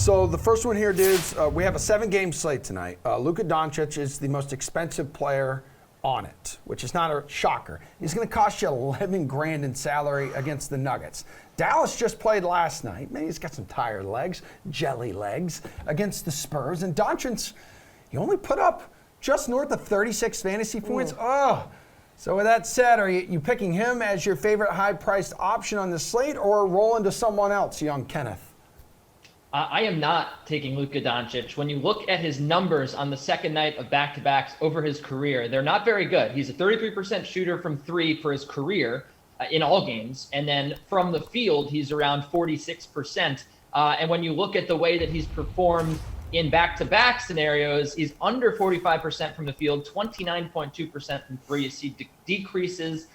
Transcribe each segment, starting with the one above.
So the first one here, dudes, we have a 7-game slate tonight. Luka Doncic is the most expensive player on it, which is not a shocker. He's going to cost you $11,000 in salary against the Nuggets. Dallas just played last night. Maybe he's got some tired legs, jelly legs, against the Spurs. And Doncic, he only put up just north of 36 fantasy points. Oh, so with that said, are you picking him as your favorite high-priced option on the slate, or rolling to someone else, young Kenneth? I am not taking Luka Doncic. When you look at his numbers on the second night of back-to-backs over his career, they're not very good. He's a 33% shooter from three for his career in all games. And then from the field, he's around 46%. And when you look at the way that he's performed in back-to-back scenarios, he's under 45% from the field, 29.2% from three. You see decreases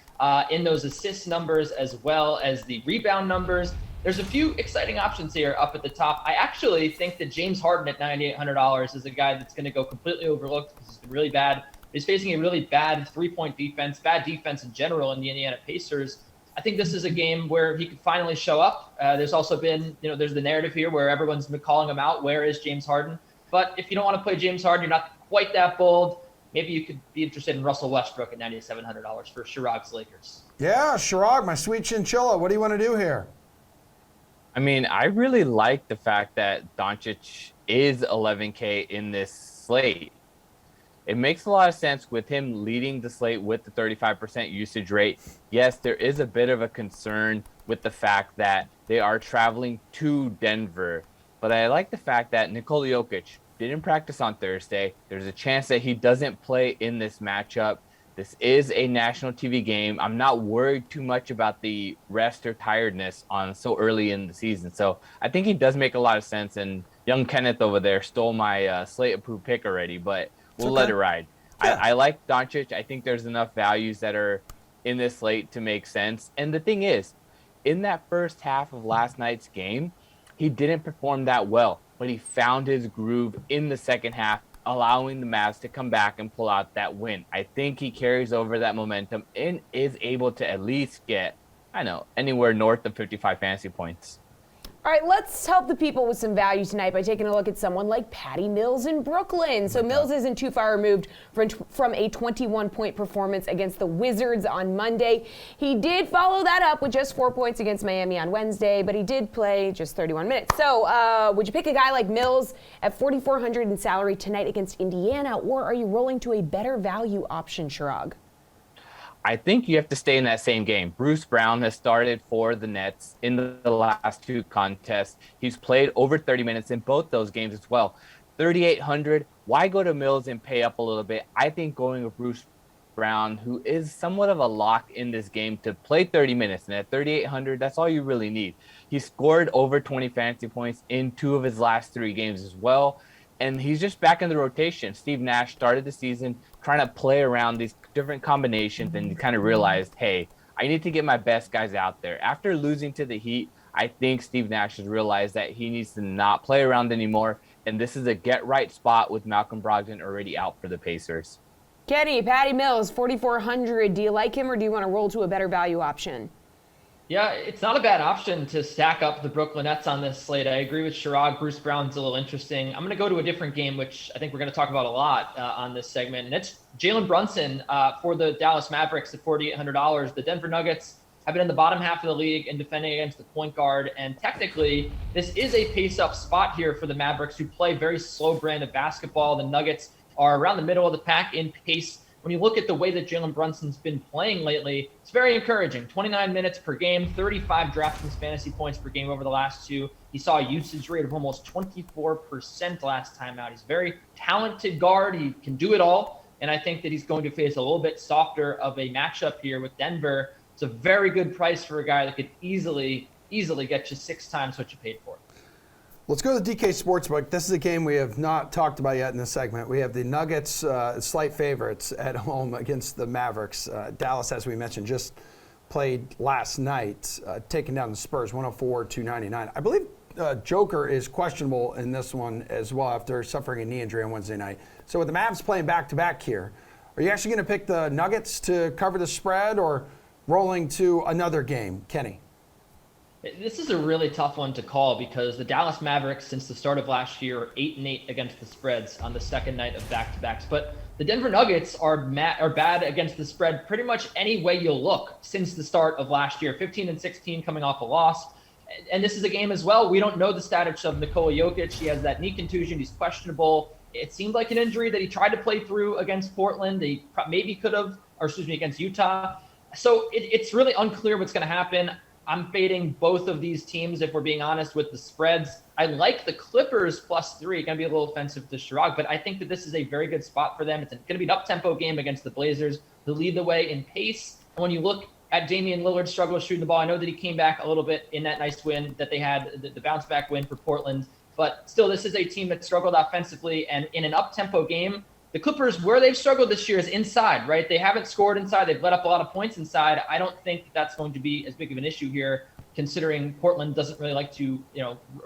in those assist numbers as well as the rebound numbers. There's a few exciting options here up at the top. I actually think that James Harden at $9,800 is a guy that's going to go completely overlooked because he's been really bad. He's facing a really bad three-point defense, bad defense in general in the Indiana Pacers. I think this is a game where he could finally show up. There's also been, there's the narrative here where everyone's been calling him out. Where is James Harden? But if you don't want to play James Harden, you're not quite that bold. Maybe you could be interested in Russell Westbrook at $9,700 for Chirag's Lakers. Yeah, Chirag, my sweet chinchilla. What do you want to do here? I mean, I really like the fact that Doncic is $11K in this slate. It makes a lot of sense with him leading the slate with the 35% usage rate. Yes, there is a bit of a concern with the fact that they are traveling to Denver, but I like the fact that Nikola Jokic didn't practice on Thursday. There's a chance that he doesn't play in this matchup. This is a national TV game. I'm not worried too much about the rest or tiredness on so early in the season. So I think he does make a lot of sense. And young Kenneth over there stole my slate-approved pick already, but we'll let it ride. Yeah. I like Doncic. I think there's enough values that are in this slate to make sense. And the thing is, in that first half of last night's game, he didn't perform that well, but he found his groove in the second half, allowing the Mavs to come back and pull out that win. I think he carries over that momentum and is able to at least get, anywhere north of 55 fantasy points. All right, let's help the people with some value tonight by taking a look at someone like Patty Mills in Brooklyn. So Mills isn't too far removed from a 21-point performance against the Wizards on Monday. He did follow that up with just 4 points against Miami on Wednesday, but he did play just 31 minutes. So would you pick a guy like Mills at $4,400 in salary tonight against Indiana, or are you rolling to a better value option, Chirag? I think you have to stay in that same game. Bruce Brown has started for the Nets in the last two contests. He's played over 30 minutes in both those games as well. 3,800, why go to Mills and pay up a little bit? I think going with Bruce Brown, who is somewhat of a lock in this game, to play 30 minutes. And at 3,800, that's all you really need. He scored over 20 fantasy points in 2 of his last 3 games as well. And he's just back in the rotation. Steve Nash started the season trying to play around these different combinations, and he kind of realized, hey, I need to get my best guys out there. After losing to the Heat, I think Steve Nash has realized that he needs to not play around anymore, and this is a get-right spot with Malcolm Brogdon already out for the Pacers. Kenny, Patty Mills, $4,400. Do you like him, or do you want to roll to a better value option? Yeah, it's not a bad option to stack up the Brooklyn Nets on this slate. I agree with Chirag. Bruce Brown's a little interesting. I'm going to go to a different game, which I think we're going to talk about a lot on this segment, and it's Jaylen Brunson for the Dallas Mavericks at $4,800. The Denver Nuggets have been in the bottom half of the league in defending against the point guard, and technically this is a pace-up spot here for the Mavericks, who play very slow brand of basketball. The Nuggets are around the middle of the pack in pace. When you look at the way that Jaylen Brunson's been playing lately, it's very encouraging. 29 minutes per game, 35 DraftKings fantasy points per game over the last 2. He saw a usage rate of almost 24% last time out. He's a very talented guard. He can do it all. And I think that he's going to face a little bit softer of a matchup here with Denver. It's a very good price for a guy that could easily get you 6 times what you paid for. Let's go to the DK Sportsbook. This is a game we have not talked about yet in this segment. We have the Nuggets slight favorites at home against the Mavericks. Dallas, as we mentioned, just played last night, taking down the Spurs 104-299. I believe Joker is questionable in this one as well after suffering a knee injury on Wednesday night. So with the Mavs playing back-to-back here, are you actually going to pick the Nuggets to cover the spread, or rolling to another game? Kenny? This is a really tough one to call because the Dallas Mavericks, since the start of last year, are 8-8 against the spreads on the second night of back-to-backs. But the Denver Nuggets are bad against the spread pretty much any way you look since the start of last year. 15-16 coming off a loss. And this is a game as well. We don't know the status of Nikola Jokic. He has that knee contusion. He's questionable. It seemed like an injury that he tried to play through against Portland. He maybe could have, against Utah. So it's really unclear what's going to happen. I'm fading both of these teams, if we're being honest, with the spreads. I like the Clippers +3. Going to be a little offensive to Chirag, but I think that this is a very good spot for them. It's going to be an up-tempo game against the Blazers, who lead the way in pace. And when you look at Damian Lillard's struggle shooting the ball, I know that he came back a little bit in that nice win that they had, the bounce-back win for Portland. But still, this is a team that struggled offensively. And in an up-tempo game, the Clippers, where they've struggled this year is inside, right? They haven't scored inside. They've let up a lot of points inside. I don't think that's going to be as big of an issue here, considering Portland doesn't really like to,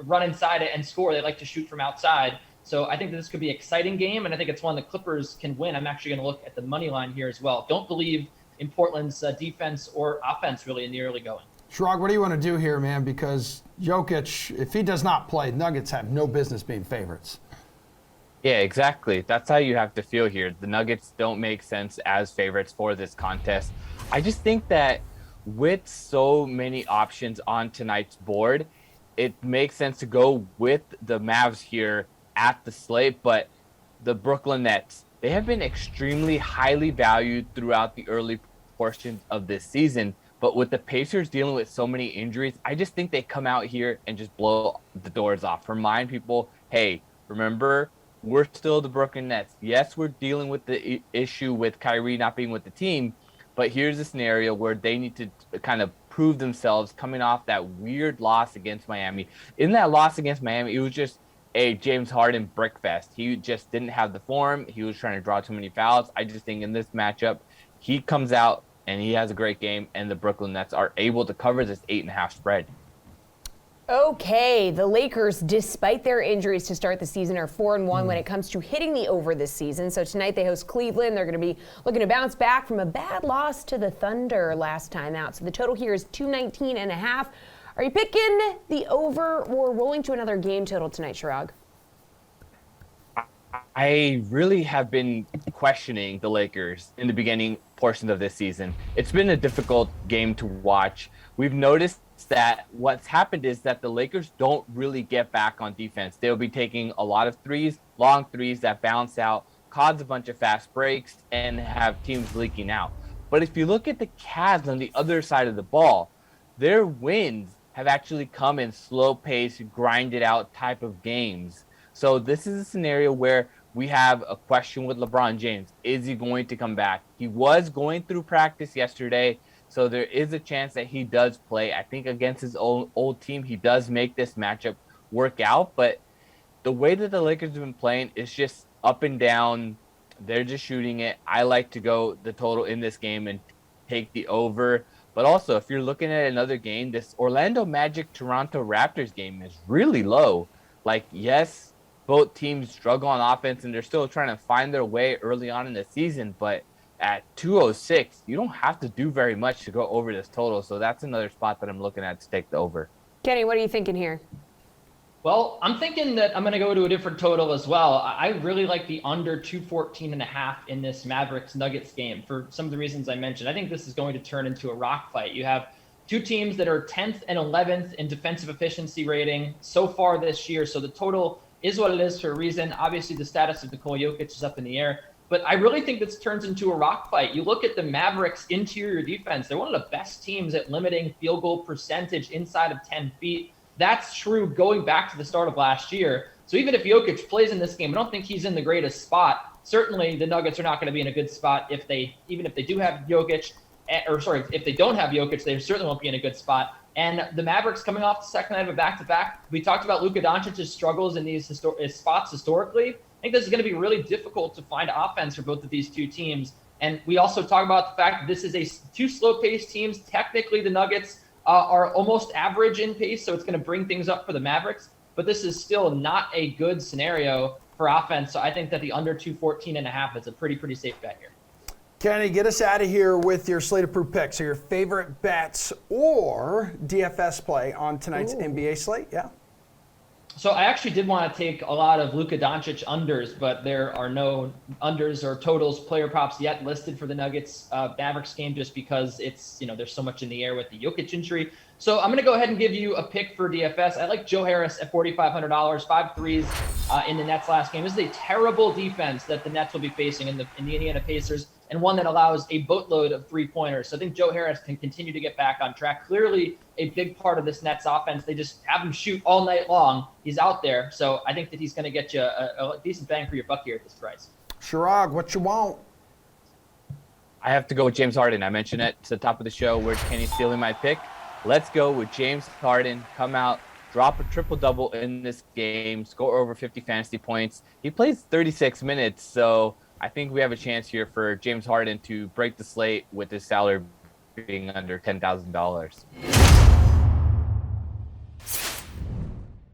run inside it and score. They like to shoot from outside. So I think that this could be an exciting game, and I think it's one the Clippers can win. I'm actually going to look at the money line here as well. Don't believe in Portland's defense or offense really in the early going. Chirag, what do you want to do here, man? Because Jokic, if he does not play, Nuggets have no business being favorites. Yeah, exactly. That's how you have to feel here. The Nuggets don't make sense as favorites for this contest. I just think that with so many options on tonight's board, it makes sense to go with the Mavs here at the slate. But the Brooklyn Nets, they have been extremely highly valued throughout the early portions of this season. But with the Pacers dealing with so many injuries, I just think they come out here and just blow the doors off. Remind people, hey, remember, we're still the Brooklyn Nets. Yes, we're dealing with the issue with Kyrie not being with the team, but here's a scenario where they need to kind of prove themselves coming off that weird loss against Miami. In that loss against Miami, it was just a James Harden brickfest. He just didn't have the form. He was trying to draw too many fouls. I just think in this matchup, he comes out and he has a great game, and the Brooklyn Nets are able to cover this 8.5 spread. Okay, the Lakers, despite their injuries to start the season, are 4-1 when it comes to hitting the over this season. So tonight they host Cleveland. They're going to be looking to bounce back from a bad loss to the Thunder last time out. So the total here is 219.5. Are you picking the over or rolling to another game total tonight, Chirag? I really have been questioning the Lakers in the beginning portions of this season. It's been a difficult game to watch. We've noticed that what's happened is that the Lakers don't really get back on defense. They'll be taking a lot of threes, long threes that bounce out, cause a bunch of fast breaks, and have teams leaking out. But if you look at the Cavs on the other side of the ball, their wins have actually come in slow-paced, grinded-out type of games. So this is a scenario where we have a question with LeBron James. Is he going to come back? He was going through practice yesterday, so there is a chance that he does play. I think against his old team, he does make this matchup work out. But the way that the Lakers have been playing is just up and down. They're just shooting it. I like to go the total in this game and take the over. But also, if you're looking at another game, this Orlando Magic-Toronto Raptors game is really low. Like, yes, both teams struggle on offense, and they're still trying to find their way early on in the season. But at 206, you don't have to do very much to go over this total. So that's another spot that I'm looking at to take the over. Kenny, what are you thinking here? Well, I'm thinking that I'm going to go to a different total as well. I really like the under 214.5 in this Mavericks-Nuggets game for some of the reasons I mentioned. I think this is going to turn into a rock fight. You have two teams that are 10th and 11th in defensive efficiency rating so far this year. So the total is what it is for a reason. Obviously, the status of Nikola Jokic is up in the air. But I really think this turns into a rock fight. You look at the Mavericks' interior defense. They're one of the best teams at limiting field goal percentage inside of 10 feet. That's true going back to the start of last year. So even if Jokic plays in this game, I don't think he's in the greatest spot. Certainly, the Nuggets are not going to be in a good spot if they do have Jokic. If they don't have Jokic, they certainly won't be in a good spot. And the Mavericks coming off the second night of a back-to-back. We talked about Luka Doncic's struggles in these spots historically. I think this is going to be really difficult to find offense for both of these two teams. And we also talk about the fact that this is two slow-paced teams. Technically, the Nuggets are almost average in pace, so it's going to bring things up for the Mavericks. But this is still not a good scenario for offense. So I think that the under 214.5 is a pretty safe bet here. Kenny, get us out of here with your Slate approved picks. So your favorite bets or DFS play on tonight's NBA slate? Yeah. So I actually did want to take a lot of Luka Doncic unders, but there are no unders or totals player props yet listed for the Nuggets Mavericks game just because it's, there's so much in the air with the Jokic injury. So I'm going to go ahead and give you a pick for DFS. I like Joe Harris at $4,500, 5 threes in the Nets last game. This is a terrible defense that the Nets will be facing in the Indiana Pacers, and one that allows a boatload of three-pointers. So I think Joe Harris can continue to get back on track. Clearly a big part of this Nets offense. They just have him shoot all night long. He's out there. So I think that he's going to get you a decent bang for your buck here at this price. Chirag, what you want? I have to go with James Harden. I mentioned it to the top of the show. Where's Kenny stealing my pick? Let's go with James Harden. Come out, drop a triple-double in this game, score over 50 fantasy points. He plays 36 minutes, so I think we have a chance here for James Harden to break the slate with his salary being under $10,000.